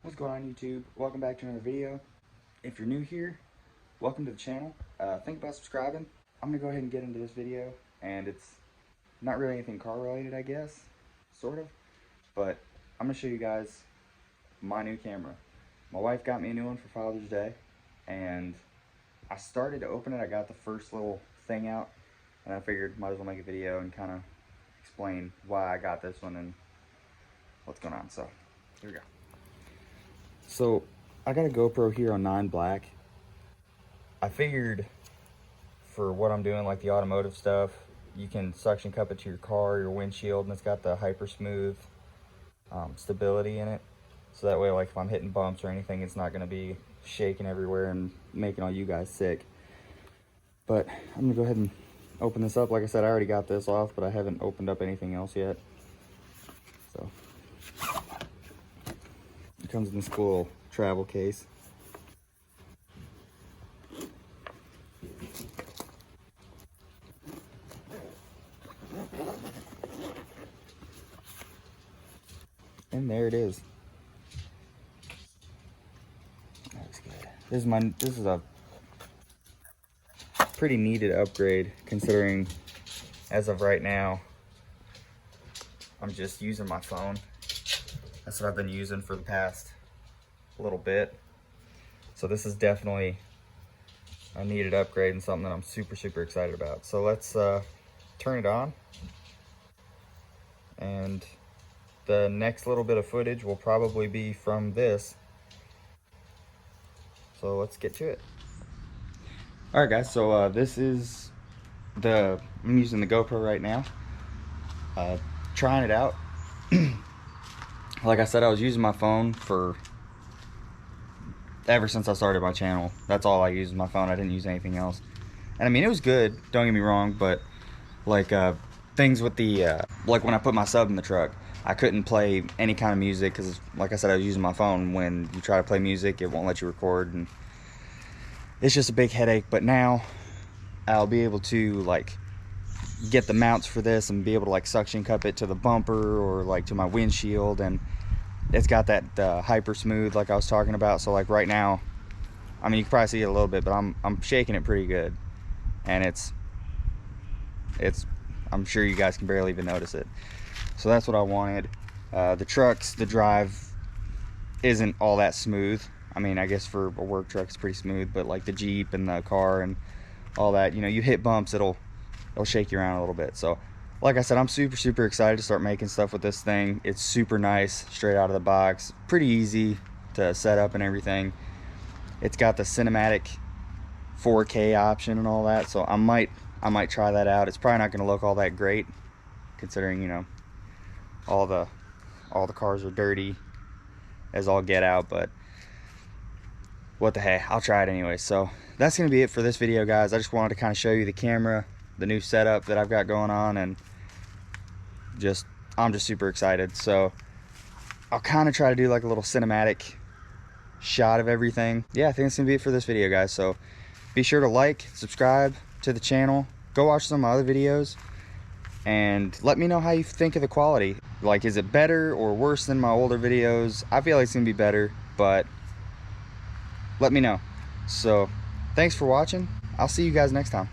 What's going on, YouTube? Welcome back to another video. If you're new here, welcome to the channel. Think about subscribing. I'm gonna go ahead and get into this video, and it's not really anything car related, I guess, sort of, but I'm gonna show you guys my new camera. My wife got me a new one for Father's Day, and I started to open it. I got the first little thing out, and I figured might as well make a video and kind of explain why I got this one and what's going on. So here we go. So I got a GoPro here on 9 black. I figured for what I'm doing, like the automotive stuff, you can suction cup it to your car, your windshield, and it's got the hyper smooth stability in it. So that way, like if I'm hitting bumps or anything, it's not gonna be shaking everywhere and making all you guys sick. But I'm gonna go ahead and open this up. Like I said, I already got this off, but I haven't opened up anything else yet. So it comes in this cool travel case. And there it is. That looks good. This is a pretty needed upgrade, considering as of right now I'm just using my phone. That's what I've been using for the past little bit. So this is definitely a needed upgrade and something that I'm super excited about. So let's turn it on, and the next little bit of footage will probably be from this. So let's get to it. All right, guys, so this is I'm using the GoPro right now, trying it out. Like I said, I was using my phone for ever since I started my channel. That's all I used, my phone. I didn't use anything else. And I mean, it was good, don't get me wrong, but like things with the like when I put my sub in the truck, I couldn't play any kind of music because, like I said, I was using my phone. When you try to play music, it won't let you record, and it's just a big headache. But now I'll be able to like get the mounts for this and be able to like suction cup it to the bumper or like to my windshield, and it's got that hyper smooth like I was talking about. So like right now, I mean, you can probably see it a little bit, but I'm shaking it pretty good, and it's I'm sure you guys can barely even notice it. So that's what I wanted. The drive isn't all that smooth. I mean, I guess for a work truck it's pretty smooth, but like the Jeep and the car and all that, you know, you hit bumps, it'll shake you around a little bit. So like I said, I'm super excited to start making stuff with this thing. It's super nice, straight out of the box, pretty easy to set up and everything. It's got the cinematic 4K option and all that, so I might try that out. It's probably not going to look all that great, considering, you know, all the cars are dirty as all get out, but what the heck, I'll try it anyway. So that's going to be it for this video, guys. I just wanted to kind of show you the camera, the new setup that I've got going on, and I'm just super excited. So I'll kind of try to do like a little cinematic shot of everything. Yeah, I think that's gonna be it for this video, guys. So be sure to like, subscribe to the channel, go watch some of my other videos, and let me know how you think of the quality. Like, is it better or worse than my older videos? I feel like it's gonna be better, but let me know. So thanks for watching. I'll see you guys next time.